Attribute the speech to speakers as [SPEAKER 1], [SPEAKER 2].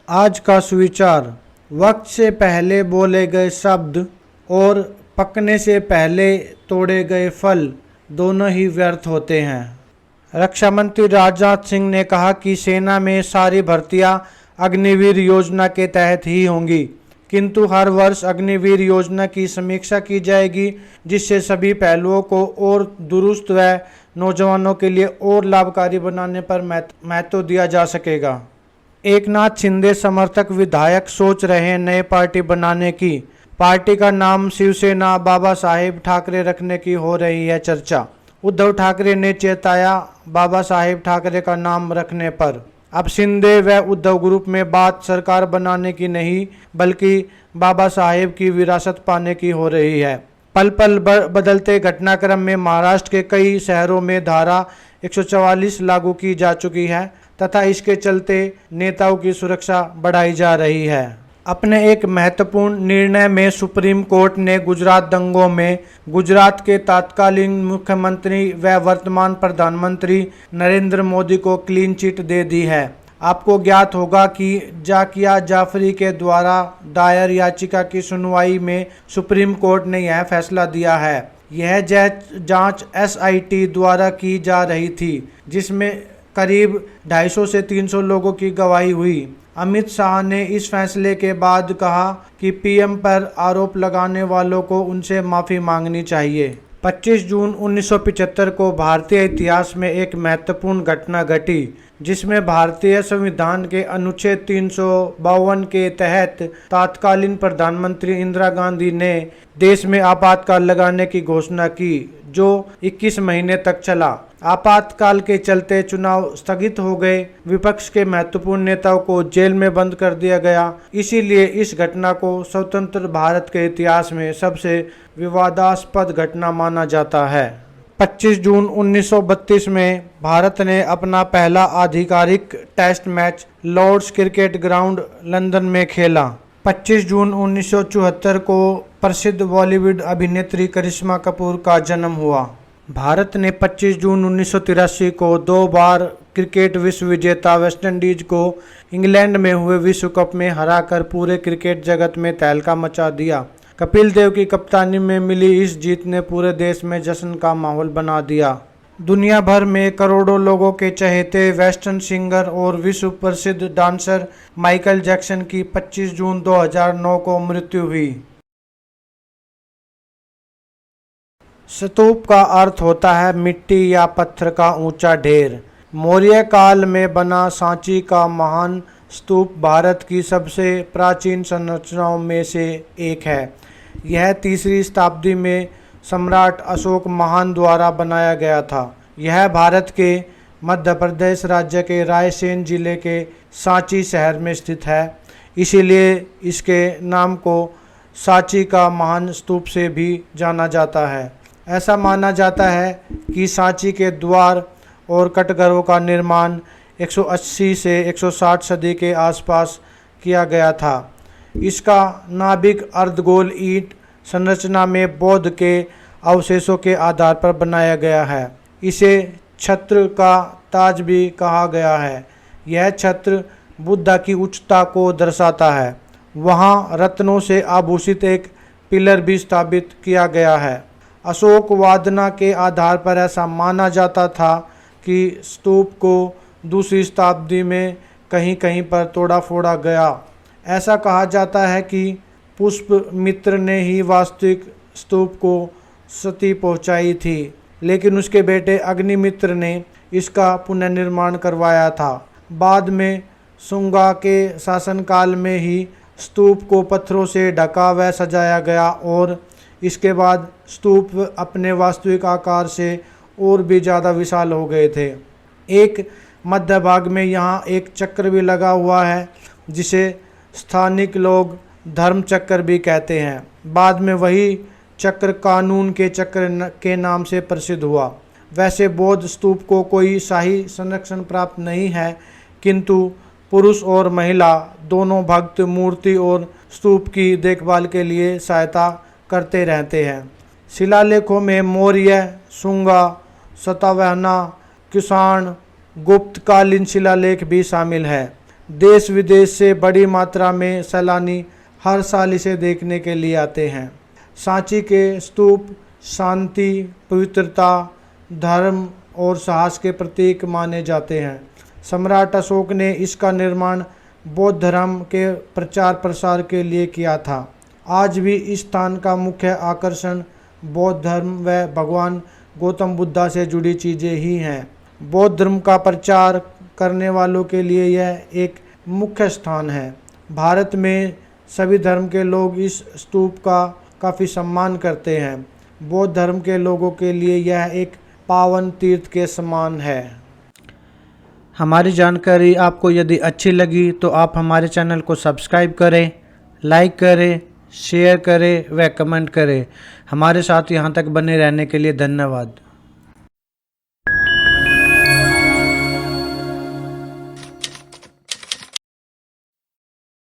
[SPEAKER 1] आज का सुविचार। वक्त से पहले बोले गए शब्द और पकने से पहले तोड़े गए फल दोनों ही व्यर्थ होते हैं। रक्षा मंत्री राजनाथ सिंह ने कहा कि सेना में सारी भर्तियां अग्निवीर योजना के तहत ही होंगी, किंतु हर वर्ष अग्निवीर योजना की समीक्षा की जाएगी, जिससे सभी पहलुओं को और दुरुस्त व नौजवानों के लिए और लाभकारी बनाने पर महत्व दिया जा सकेगा। एकनाथ शिंदे समर्थक विधायक सोच रहे हैं नए पार्टी बनाने की। पार्टी का नाम शिवसेना बाबा साहेब ठाकरे रखने की हो रही है चर्चा। उद्धव ठाकरे ने चेताया बाबा साहेब ठाकरे का नाम रखने पर। अब शिंदे व उद्धव ग्रुप में बात सरकार बनाने की नहीं, बल्कि बाबा साहेब की विरासत पाने की हो रही है। पल पल बदलते घटनाक्रम में महाराष्ट्र के कई शहरों में धारा 144 लागू की जा चुकी है तथा इसके चलते नेताओं की सुरक्षा बढ़ाई जा रही है। अपने एक महत्वपूर्ण निर्णय में सुप्रीम कोर्ट ने गुजरात दंगों में गुजरात के तत्कालीन मुख्यमंत्री व वर्तमान प्रधानमंत्री नरेंद्र मोदी को क्लीन चिट दे दी है। आपको ज्ञात होगा कि जाकिया जाफरी के द्वारा दायर याचिका की सुनवाई में सुप्रीम कोर्ट ने यह फैसला दिया है। यह जांच SIT द्वारा की जा रही थी, जिसमें करीब 250 से 300 लोगों की गवाही हुई। अमित शाह ने इस फैसले के बाद कहा कि PM पर आरोप लगाने वालों को उनसे माफ़ी मांगनी चाहिए। 25 जून 1975 को भारतीय इतिहास में एक महत्वपूर्ण घटना घटी, जिसमें भारतीय संविधान के अनुच्छेद 352 के तहत तत्कालीन प्रधानमंत्री इंदिरा गांधी ने देश में आपातकाल लगाने की घोषणा की, जो 21 महीने तक चला। आपातकाल के चलते चुनाव स्थगित हो गए, विपक्ष के महत्वपूर्ण नेताओं को जेल में बंद कर दिया गया। इसीलिए इस घटना को स्वतंत्र भारत के इतिहास में सबसे विवादास्पद घटना माना जाता है। 25 जून 1932 में भारत ने अपना पहला आधिकारिक test match Lord's cricket ground London में खेला। 25 जून 1974 को प्रसिद्ध बॉलीवुड अभिनेत्री करिश्मा कपूर का जन्म हुआ। भारत ने 25 जून 1983 को 2 बार क्रिकेट विश्व विजेता वेस्टइंडीज को इंग्लैंड में हुए विश्व कप में हराकर पूरे क्रिकेट जगत में तहलका मचा दिया। कपिल देव की कप्तानी में मिली इस जीत ने पूरे देश में जश्न का माहौल बना दिया। दुनिया भर में करोड़ों लोगों के चहेते वेस्टर्न सिंगर और विश्व प्रसिद्ध डांसर माइकल जैक्सन की 25 जून 2009 को मृत्यु हुई। स्तूप का अर्थ होता है मिट्टी या पत्थर का ऊंचा ढेर। मौर्य काल में बना सांची का महान स्तूप भारत की सबसे प्राचीन संरचनाओं में से एक है। यह 3री शताब्दी में सम्राट अशोक महान द्वारा बनाया गया था। यह भारत के मध्य प्रदेश राज्य के रायसेन जिले के सांची शहर में स्थित है, इसीलिए इसके नाम को सांची का महान स्तूप से भी जाना जाता है। ऐसा माना जाता है कि सांची के द्वार और कटघरों का निर्माण 180 से 160 सदी के आसपास किया गया था। इसका नाभिक अर्धगोल ईंट संरचना में बौद्ध के अवशेषों के आधार पर बनाया गया है। इसे छत्र का ताज भी कहा गया है। यह छत्र बुद्ध की उच्चता को दर्शाता है। वहाँ रत्नों से आभूषित एक पिलर भी स्थापित किया गया है। अशोक वादना के आधार पर ऐसा माना जाता था कि स्तूप को 2री शताब्दी में कहीं कहीं पर तोड़ा फोड़ा गया। ऐसा कहा जाता है कि पुष्पमित्र ने ही वास्तविक स्तूप को क्षति पहुंचाई थी, लेकिन उसके बेटे अग्निमित्र ने इसका पुनर्निर्माण करवाया था। बाद में शुंगा के शासनकाल में ही स्तूप को पत्थरों से ढका व सजाया गया और इसके बाद स्तूप अपने वास्तविक आकार से और भी ज़्यादा विशाल हो गए थे। एक मध्य भाग में यहाँ एक चक्र भी लगा हुआ है, जिसे स्थानिक लोग धर्म चक्र भी कहते हैं। बाद में वही चक्र कानून के चक्र के नाम से प्रसिद्ध हुआ। वैसे बौद्ध स्तूप को कोई शाही संरक्षण प्राप्त नहीं है, किंतु पुरुष और महिला दोनों भक्त मूर्ति और स्तूप की देखभाल के लिए सहायता करते रहते हैं। शिलालेखों में मौर्य, शुंगा, सातवाहना, कुषाण, गुप्तकालीन शिलालेख भी शामिल है। देश विदेश से बड़ी मात्रा में सैलानी हर साल इसे देखने के लिए आते हैं। सांची के स्तूप शांति, पवित्रता, धर्म और साहस के प्रतीक माने जाते हैं। सम्राट अशोक ने इसका निर्माण बौद्ध धर्म के प्रचार प्रसार के लिए किया था। आज भी इस स्थान का मुख्य आकर्षण बौद्ध धर्म व भगवान गौतम बुद्धा से जुड़ी चीज़ें ही हैं। बौद्ध धर्म का प्रचार करने वालों के लिए यह एक मुख्य स्थान है। भारत में सभी धर्म के लोग इस स्तूप का काफ़ी सम्मान करते हैं। बौद्ध धर्म के लोगों के लिए यह एक पावन तीर्थ के समान है। हमारी जानकारी आपको यदि अच्छी लगी तो आप हमारे चैनल को सब्सक्राइब करें, लाइक करें, शेयर करें व कमेंट करें। हमारे साथ यहाँ तक बने रहने के लिए धन्यवाद।